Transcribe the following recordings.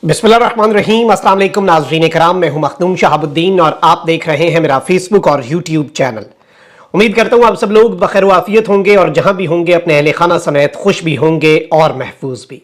बिस्मिल्लाहिर्रहमानिर्रहीम। अस्सलाम वालेकुम नाज़रीन कराम, मैं हूं मखदूम शहाबुद्दीन और आप देख रहे हैं मेरा फेसबुक और यूट्यूब चैनल। उम्मीद करता हूं आप सब लोग बखैर वाफियत होंगे और जहां भी होंगे अपने अहले खाना समेत खुश भी होंगे और महफूज भी।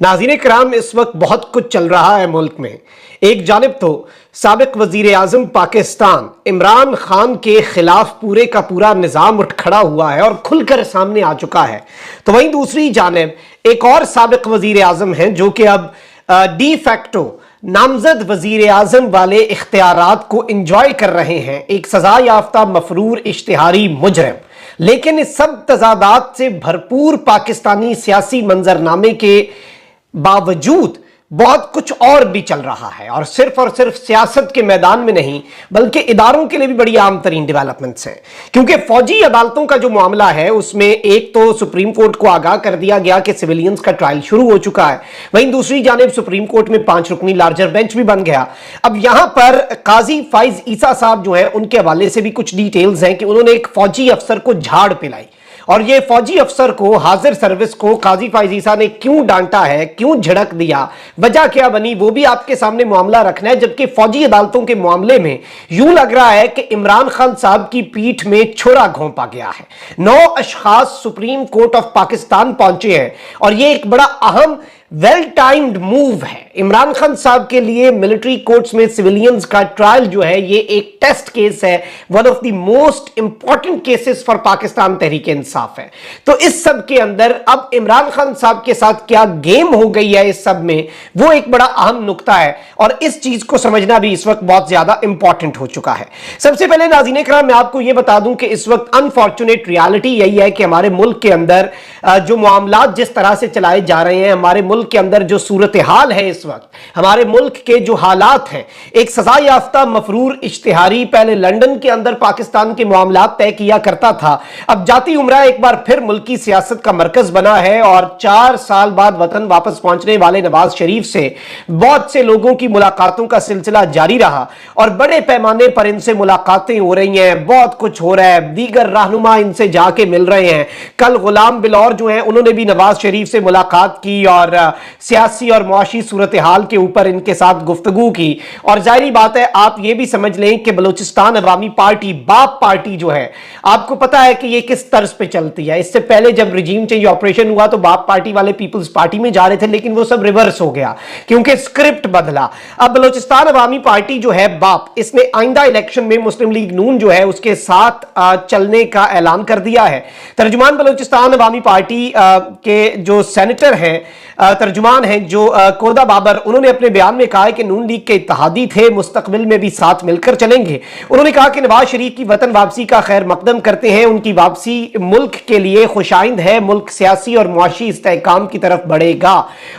नाज़रीन कराम, इस वक्त बहुत कुछ चल रहा है मुल्क में। एक जानिब तो साबिक वजीर आज़म पाकिस्तान इमरान खान के खिलाफ पूरे का पूरा निज़ाम उठ खड़ा हुआ है और खुलकर सामने आ चुका है, तो वहीं दूसरी जानिब एक और साबिक वजीर आज़म हैं जो कि अब डी फैक्टो नामजद वजीर आजम वाले इख्तियारात को इंजॉय कर रहे हैं, एक सजा याफ्ता मफरूर इश्तिहारी मुजरिम। लेकिन इस सब तजादात से भरपूर पाकिस्तानी सियासी मंजरनामे के बावजूद बहुत कुछ और भी चल रहा है, और सिर्फ सियासत के मैदान में नहीं बल्कि इदारों के लिए भी बड़ी आम तरीन डेवलपमेंट्स हैं। क्योंकि फौजी अदालतों का जो मामला है उसमें एक तो सुप्रीम कोर्ट को आगाह कर दिया गया कि सिविलियंस का ट्रायल शुरू हो चुका है, वहीं दूसरी जानिब सुप्रीम कोर्ट में 5 रुकनी लार्जर बेंच भी बन गया। अब यहां पर काजी फाइज ईसा साहब जो है उनके हवाले से भी कुछ डिटेल्स हैं कि उन्होंने एक फौजी अफसर को झाड़ पिलाई, और ये फौजी अफसर को, हाजिर सर्विस को काजी फाइज ईसा ने क्यों डांटा है, क्यों झड़क दिया, वजह क्या बनी, वो भी आपके सामने मामला रखना है। जबकि फौजी अदालतों के मामले में यूं लग रहा है कि इमरान खान साहब की पीठ में छोरा घोंपा गया है। 9 अशखास सुप्रीम कोर्ट ऑफ पाकिस्तान पहुंचे हैं और ये एक बड़ा अहम वेल टाइम्ड मूव है इमरान खान साहब के लिए। मिलिट्री कोर्ट्स में सिविलियंस का ट्रायल जो है ये एक टेस्ट केस है, one of the most important cases for Pakistan Tehreek Insaf है। तो इस सब के अंदर अब इमरान खान साहब के साथ क्या गेम हो गई है इस सब में, वो एक बड़ा अहम नुक्ता है और इस चीज को समझना भी इस वक्त बहुत ज्यादा इंपॉर्टेंट हो चुका है। सबसे पहले नाज़रीन कराम मैं आपको यह बता दूं कि इस वक्त अनफॉर्चुनेट रियलिटी यही है कि हमारे मुल्क के अंदर जो मामलात जिस तरह से चलाए जा रहे हैं, हमारे मुल्क के अंदर जो सूरत हाल है इस वक्त, हमारे मुल्क के जो हालात हैं, एक सजा याफ्ता मफरूर इश्तिहारी पहले लंदन के अंदर पाकिस्तान के मामलात तय किया करता था, अब जाती उम्रा एक बार फिर मुल्की सियासत का मरकज बना है। और 4 साल बाद वतन वापस पहुंचने वाले नवाज शरीफ से बहुत से लोगों की मुलाकातों का सिलसिला जारी रहा और बड़े पैमाने पर इनसे मुलाकातें हो रही हैं, बहुत कुछ हो रहा है, दीगर रहनुमा इनसे जाके मिल रहे हैं। कल गुलाम बिलौर जो हैं उन्होंने भी नवाज शरीफ से मुलाकात की और सियासी और मुआशी सूरत हाल के ऊपर इनके साथ गुफ्तगू की। और जाहिर बात है आप ये भी समझ लें कि बलूचिस्तान अवामी पार्टी, बाप पार्टी जो है, आपको पता है कि ये किस तर्ज पे चलती है। इससे पहले जब रिजीम चेंज ऑपरेशन हुआ तो बाप पार्टी वाले पीपल्स पार्टी में जा रहे थे, लेकिन वो सब रिवर्स हो गया क्योंकि स्क्रिप्ट बदला। अब बलूचिस्तान अवामी पार्टी जो है बाप, इसने आइंदा इलेक्शन में मुस्लिम लीग नून जो है उसके साथ चलने का ऐलान कर दिया है। तर्जुमान बलूचिस्तान अवामी पार्टी के जो सेनेटर हैं, तर्जुमान हैं जो कोदा बाबर, उन्होंने अपने बयान में कहा है कि नून लीग के इत्तेहादी थे, मुस्तकबिल में भी साथ मिलकर चलेंगे। उन्होंने कहा कि नवाज शरीफ की वतन वापसी का खैर मकदम करते हैं, उनकी वापसी मुल्क के लिए खुशाइंद है, मुल्क सियासी और मुआशी इस्तेहकाम की तरफ बढ़ेगा।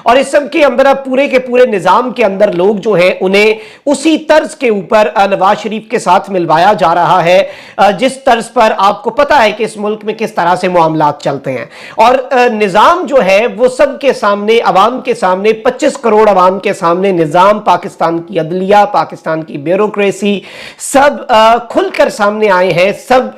और इस सब के अंदर अब पूरे के पूरे निजाम के अंदर लोग जो हैं उन्हें उसी तर्ज के ऊपर नवाज शरीफ के साथ मिलवाया जा रहा है जिस तर्ज पर आपको पता है कि इस मुल्क में किस तरह से मामलात चलते हैं। और निजाम जो है वो सबके सामने, अवाम के सामने, 25 करोड़ अवाम के सामने निजाम, पाकिस्तान की अदलिया, पाकिस्तान की ब्यूरोक्रेसी सब खुलकर सामने आए हैं। सब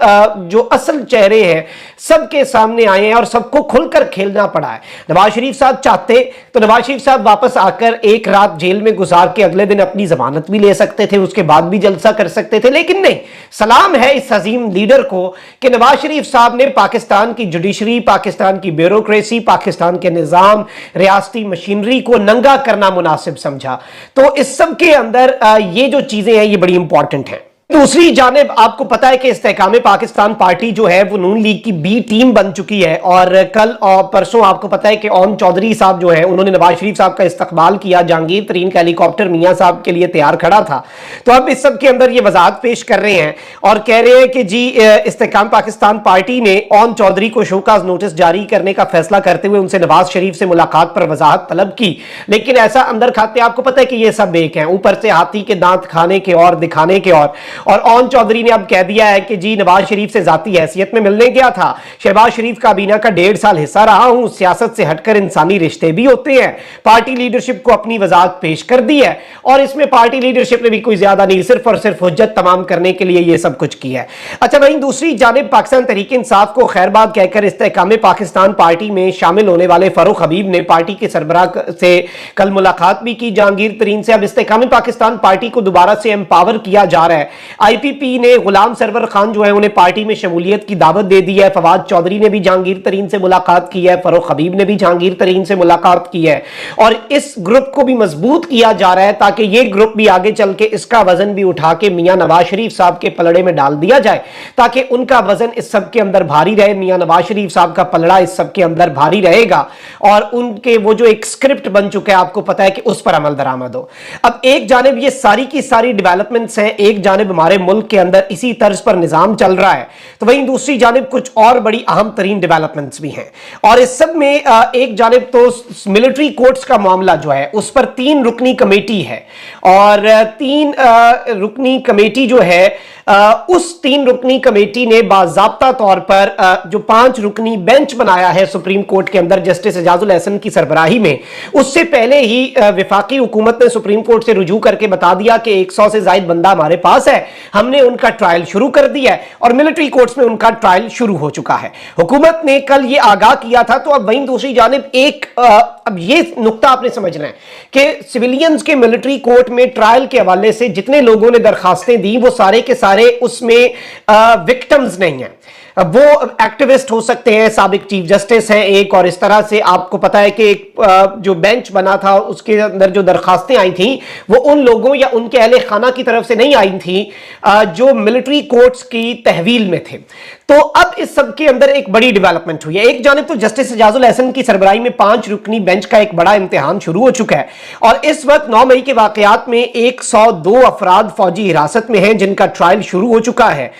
जो असल चेहरे हैं सबके सामने आए हैं और सबको खुलकर खेलना पड़ा है। नवाज शरीफ साहब चाहते तो नवाज शरीफ साहब वापस आकर एक रात जेल में गुजार के अगले दिन अपनी जमानत भी ले सकते थे, उसके बाद भी जलसा कर सकते थे, लेकिन नहीं। सलाम है इस अजीम लीडर को कि नवाज शरीफ साहब ने पाकिस्तान की जुडिशरी, पाकिस्तान की ब्यूरोक्रेसी, पाकिस्तान के निजाम, रियासती मशीनरी को नंगा करना मुनासिब समझा। तो इस सब के अंदर ये जो चीजें हैं ये बड़ी इंपॉर्टेंट हैं। दूसरी जानिब आपको पता है कि इस्तेहकाम पाकिस्तान पार्टी जो है वो नून लीग की बी टीम बन चुकी है और कल और परसों आपको पता है कि ओन चौधरी साहब जो है उन्होंने नवाज शरीफ साहब का इस्तकबाल किया। जहांगीर तरीन का हेलीकॉप्टर मियां साहब के लिए तैयार खड़ा था। तो अब इस सब के अंदर ये वजाहत पेश कर रहे हैं और कह रहे हैं कि जी इस्तेहकाम पाकिस्तान पार्टी ने ओन चौधरी को शोकाज नोटिस जारी करने का फैसला करते हुए उनसे नवाज शरीफ से मुलाकात पर वजाहत तलब की, लेकिन ऐसा अंदर खाते आपको पता है कि ये सब एक है, ऊपर से हाथी के दांत खाने के और दिखाने के और और ओन चौधरी ने अब कह दिया है कि जी नवाज शरीफ से जाती हैसियत में मिलने गया था, शहबाज शरीफ काबीना का 1.5 साल हिस्सा रहा हूं, सियासत से हटकर इंसानी रिश्ते भी होते हैं। पार्टी लीडरशिप को अपनी वजाहत पेश कर दी है और इसमें पार्टी लीडरशिप ने भी कोई ज्यादा नहीं, सिर्फ और सिर्फ हुज्जत तमाम करने के लिए ये सब कुछ किया है। अच्छा, वहीं दूसरी जानिब पाकिस्तान तहरीक इंसाफ को खैरबाद कहकर इस्तेहकाम पाकिस्तान पार्टी में शामिल होने वाले फारूक हबीब ने पार्टी के सरबराह से कल मुलाकात भी की जहांगीर तरीन से। अब इस्तेहकाम पाकिस्तान पार्टी को दोबारा से एम्पावर किया जा रहा है। आईपीपी ने गुलाम सरवर खान जो है उन्हें पार्टी में शमूलियत की दावत दे दी है। फवाद चौधरी ने भी जहांगीर तरीन से मुलाकात की है, फारूक हबीब ने भी जहांगीर तरीन से मुलाकात की है और इस ग्रुप को भी मजबूत किया जा रहा है ताकि ये ग्रुप भी आगे चल के इसका वजन भी उठा के मियां नवाज शरीफ साहब के पलड़े में डाल दिया जाए ताकि उनका वजन इस सब के अंदर भारी रहे। मियां नवाज शरीफ साहब का पलड़ा इस सब के अंदर भारी रहेगा और उनके वो जो एक स्क्रिप्ट बन चुका है आपको पता है कि उस पर अमल दरामद हो। अब एक जानिब ये सारी की सारी डेवलपमेंट्स हैं, एक जानिब हमारे मुल्क के अंदर इसी तर्ज पर निजाम चल रहा है, तो वहीं दूसरी जानिब कुछ और बड़ी अहम तरीन डेवलपमेंट्स भी हैं और इस सब में एक जानिब तो मिलिट्री कोर्ट्स का मामला जो है उस पर 3 रुकनी कमेटी है और 3 रुकनी कमेटी जो है उस 3 रुकनी कमेटी ने बाज़ाब्ता तौर पर जो 5 रुकनी बेंच बनाया है सुप्रीम कोर्ट के अंदर जस्टिस एजाजुल एहसन की सरबराही में, उससे पहले ही विफाकी हुकूमत ने सुप्रीम कोर्ट से रुजू करके बता दिया कि 100 से ज्यादा बंदा हमारे पास है, हमने उनका ट्रायल शुरू कर दिया है और मिलिट्री कोर्ट्स में उनका ट्रायल शुरू हो चुका है। हुकूमत ने कल ये आगाह किया था। तो अब वहीं दूसरी जानिब अब ये नुक्ता आपने समझना है कि सिविलियंस के मिलिट्री कोर्ट में ट्रायल के हवाले से जितने लोगों ने दरखास्तें दी वो सारे के सारे उसमें विक्टिम्स नहीं है, वो एक्टिविस्ट हो सकते हैं, साबिक चीफ जस्टिस हैं एक, और इस तरह से आपको पता है कि एक जो बेंच बना था उसके अंदर जो दरखास्तें आई थी वो उन लोगों या उनके अहले खाना की तरफ से नहीं आई थी जो मिलिट्री कोर्ट्स की तहवील में थे। तो अब इस सब के अंदर एक बड़ी डेवलपमेंट हुई है। एक जानिब तो जस्टिस एजाजुल एहसन की सरबराही में 5 रुकनी बेंच का एक बड़ा इम्तिहान शुरू हो चुका है और इस वक्त 9 मई के वाकयात में 102 अफराद फौजी हिरासत में हैं जिनका ट्रायल शुरू हो चुका है।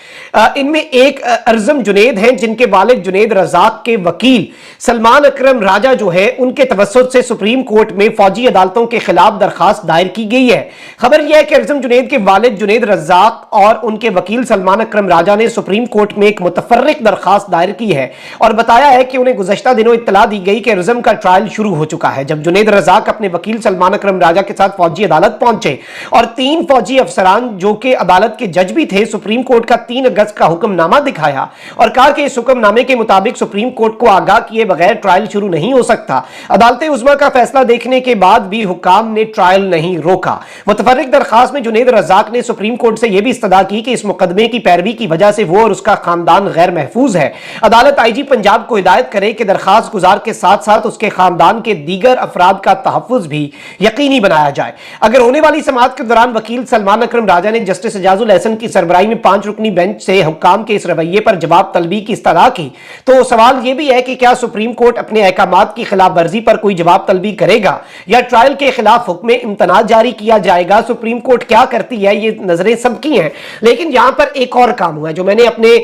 इनमें एक अर्जम जुनेद हैं जिनके वालिद जुनेद रजाक के वकील सलमान अकरम राजा जो है उनके तवस्सुत से सुप्रीम कोर्ट में फौजी अदालतों के खिलाफ दरखास्त दायर की गई है। खबर यह है कि अर्जम जुनेद के वालिद जुनेद रजाक और उनके वकील सलमान अकरम राजा ने सुप्रीम कोर्ट में एक मुतफर्रिक दरखास्त दायर की है और बताया है कि उन्हें गुज़श्ता दिनों इत्तला दी गई कि अर्जम का ट्रायल शुरू हो चुका है। जब जुनेद रजाक अपने वकील सलमान अकरम राजा के साथ फौजी अदालत पहुंचे और 3 फौजी अफसरान जो कि अदालत के जज भी थे सुप्रीम कोर्ट का 3 अगस्त का हुक्मनामा दिखाया और कहा कि इस हुक्मनामे के मुताबिक सुप्रीम कोर्ट को आगाह किए बगैर ट्रायल शुरू नहीं हो सकता। अदालत उज़्मा का फैसला देखने के बाद भी हुक्काम ने ट्रायल नहीं रोका। मुतफर्रिक दरखास्त में जुनेद रजाक ने सुप्रीम कोर्ट से यह भी इस्तदा की कि इस मुकदमे की पैरवी की वजह से वो और उसका खानदान गैर महफूज है। अदालत आईजी पंजाब को हिदायत करे कि दरखास्त गुजार के साथ साथ उसके खानदान के दीगर अफराद का तहफ़्फ़ुज़ भी यकीनी बनाया जाए। अगर होने वाली समाअत के दौरान वकील सलमान अकरम राजा ने जस्टिस एजाजुल एहसन की सरबराही में 5 रुकनी बेंच से हुक्काम के इस रवैये पर जवाब तलबी की इस्तदा की, तो सवाल यह भी है कि क्या सुप्रीम कोर्ट अपने अहकामात की खिलाफ वर्जी पर कोई जवाब तलबी करेगा या ट्रायल के खिलाफ हुक्म इम्तना जारी किया जाएगा। सुप्रीम कोर्ट क्या करती है ये नजरें सबकी हैं, लेकिन यहां पर एक और काम हुआ है जो मैंने अपने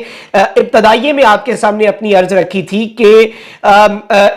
इब्तदाइये में आपके सामने अपनी अर्ज रखी थी कि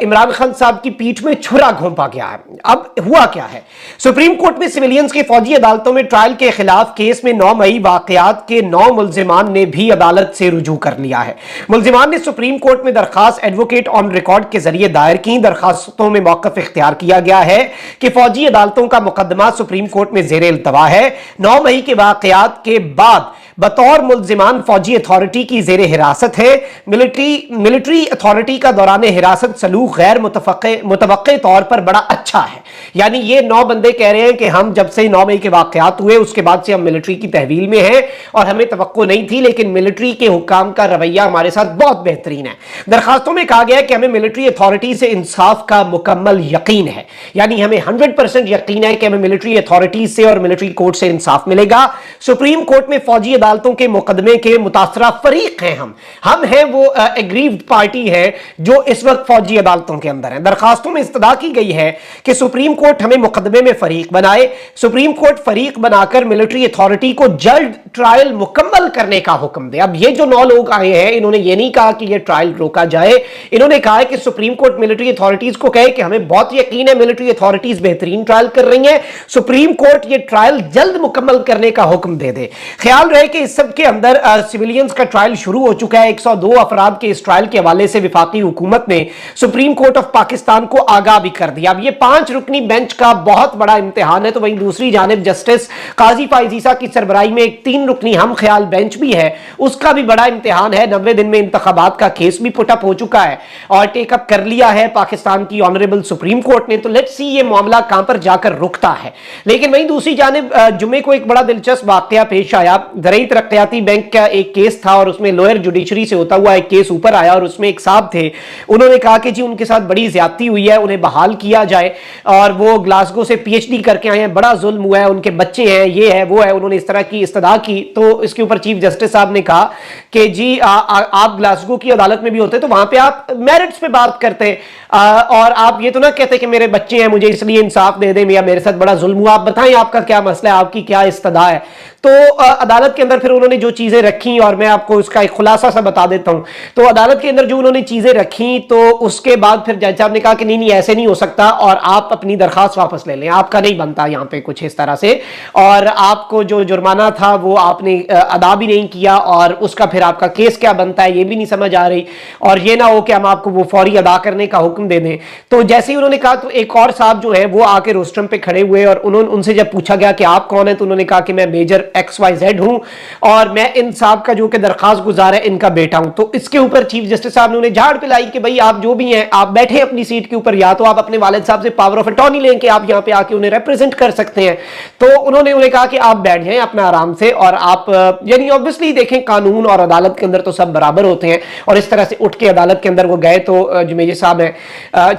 इमरान खान साहब की पीठ में छुरा घोंपा गया है। अब हुआ क्या है, सुप्रीम कोर्ट में सिविलियंस की फौजी अदालतों में ट्रायल के खिलाफ केस में 9 मई वाकयात के 9 मुल्जिमान ने भी अदालत से रुजू कर लिया है। मुल्जिमान ने सुप्रीम कोर्ट में दरखास्त एडवोकेट ऑन रिकॉर्ड के जरिए दायर की। दरखास्तों में मौक़िफ़ इख्तियार किया गया है कि फौजी अदालतों का मुकदमा सुप्रीम कोर्ट में ज़ेरे इल्तवा है। 9 मई के वाकयात के बाद बतौर मुल्जिमान फौजी अथॉरिटी की ज़ेरे हिरासत है। मिलिट्री अथॉरिटी का दौरान हिरासत सलूक गैर मुतवक्के तौर पर बड़ा अच्छा है। यानी ये 9 बंदे कह रहे हैं कि हम जब से 9 मई के वाकयात हुए उसके बाद से हम मिलिट्री की तहवील में हैं और हमें तवक्को नहीं थी, लेकिन मिलिट्री के हुक्काम का रवैया हमारे साथ बहुत बेहतरीन है। दरखास्तों में कहा गया है कि हमें मिलिट्री अथॉरिटी से इंसाफ का मुकम्मल यकीन है, यानी हमें 100% यकीन है कि हमें मिलिट्री अथॉरिटी से और मिलिट्री कोर्ट से इंसाफ मिलेगा। सुप्रीम कोर्ट में फौजी अदालतों के मुकदमे के मुतासरा फरीक हैं हम, हम हैं वो एग्रीव्ड पार्टी है जो इस वक्त फौजी अदालतों के अंदर है। दरखास्तों में इस्तदा की गई है कि सुप्रीम कोर्ट हमें मुकदमे में फरीक बनाए, सुप्रीम कोर्ट फरीक बनाकर मिलिट्री अथॉरिटी को जल्द ट्रायल मुकम्मल करने का हुक्म दे। अब ये जो 9 लोग आए हैं, इन्होंने ये नहीं कहा कि ये ट्रायल रोका जाए, इन्होंने कहा है कि सुप्रीम कोर्ट मिलिट्री अथॉरिटीज को कहे कि हमें बहुत यकीन है मिलिट्री अथॉरिटीज बेहतरीन ट्रायल कर रही हैं, सुप्रीम कोर्ट ये ट्रायल जल्द मुकम्मल करने का हुक्म दे दे। ख्याल रहे कि इस सब के अंदर सिविलियंस का ट्रायल शुरू हो चुका है। 102 अफराद के इस ट्रायल के हवाले से विफाकी हुकूमत ने सुप्रीम कोर्ट ऑफ पाकिस्तान को आगाह भी कर दिया। अब ये 5 रुकनी बेंच का बहुत बड़ा इम्तिहान है। तो वहीं दूसरी जानिब जस्टिस काजी फाइज ईसा की सरबराही में एक 3 रुकनी हम ख्याल बेंच भी है, उसका भी बड़ा इम्तिहान है। 90 दिन में इंतखाबात का केस भी पुटअप हो चुका है और टेकअप कर लिया है पाकिस्तान की ऑनरेबल सुप्रीम कोर्ट ने। तो लेट्स सी ये मामला कहां पर जाकर रुकता है। लेकिन वहीं दूसरी जानिब जुमे को एक बड़ा दिलचस्प वाकया पेश आया। ज़राई तरक्याती बैंक का एक केस था और उसमें लोअर जुडिशरी से होता हुआ एक केस ऊपर आया और उसमें एक साहब थे, उन्होंने कहा कि जी उनके साथ बड़ी ज्यादती हुई है, उन्हें बहाल किया जाए और वो ग्लासगो से पीएचडी करके आए हैं, बड़ा जुल्म हुआ है, उनके बच्चे हैं, ये है वो है, उन्होंने इस तरह की इस्तदा की। तो इसके ऊपर चीफ जस्टिस साहब ने कहा कि जी आप ग्लासगो की अदालत में भी होते तो वहां पे आप मेरिट्स पे बात करते और आप ये तो ना कहते कि मेरे बच्चे हैं मुझे इसलिए इंसाफ दे दें या मेरे साथ बड़ा जुल्म हुआ, आप बताएं आपका क्या मसला है, आपकी क्या इस्तदा है। तो अदालत के अंदर फिर उन्होंने जो चीजें रखी और मैं आपको इसका एक खुलासा सा बता देता हूं। तो अदालत के अंदर जो उन्होंने चीजें रखी तो उसके बाद फिर जज साहब ने कहा कि नहीं ऐसे नहीं हो सकता और आप अपनी दरखास्त वापस ले लें, आपका नहीं बनता यहां पे कुछ इस तरह से, और आपको जो जुर्माना था वो आपने अदा भी नहीं किया और उसका फिर आपका केस क्या बनता है ये भी नहीं समझ आ रही, और ये ना हो कि हम आपको वो फौरी अदा करने का हुक्म दे दें। तो जैसे ही उन्होंने कहा तो एक और साहब जो है वो आके रोस्ट्रम पे खड़े हुए और उन्होंने उनसे जब पूछा गया कि आप कौन है तो उन्होंने कहा कि मैं मेजर XYZ हूं और मैं इन साहब का जो कि दरखास्त गुजार है इनका बेटा हूं। तो इसके ऊपर चीफ जस्टिस साहब ने उन्हें झाड़ पिलाई कि भाई आप जो भी हैं आप बैठे अपनी सीट के ऊपर, या तो आप अपने वालिद साहब से पावर ऑफ अटॉर्नी लें कि आप यहां पे आके उन्हें रिप्रेजेंट कर सकते हैं। तो उन्होंने उन्हें कहा कि आप बैठ जाएं अपना आराम से और आप यानी ऑब्वियसली देखें कानून और अदालत के अंदर तो सब बराबर होते हैं। और इस तरह से उठ के अदालत के अंदर वो गए। तो जो मेजर साहब है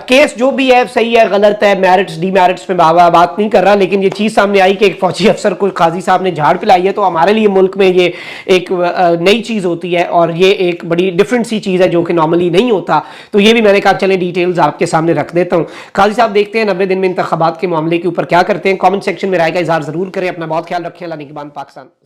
केस जो भी है सही है गलत है, मेरिट्स डीमेरिट्स में बात नहीं कर रहा, लेकिन ये चीज सामने आई कि एक फौजी अफसर को काजी साहब ने झाड़ पिलाई है। तो हमारे लिए मुल्क में ये एक नई चीज होती है और ये एक बड़ी डिफरेंट सी चीज है जो कि नॉर्मली नहीं होता। तो ये भी मैंने कहा चलें डिटेल्स आपके सामने रख देता हूं। काजी साहब देखते हैं 90 दिन में इंतखाबात के मामले के ऊपर क्या करते हैं। कमेंट सेक्शन में राय का इजहार जरूर करें। अपना बहुत ख्याल रखें। अल्लाह निगहबान पाकिस्तान।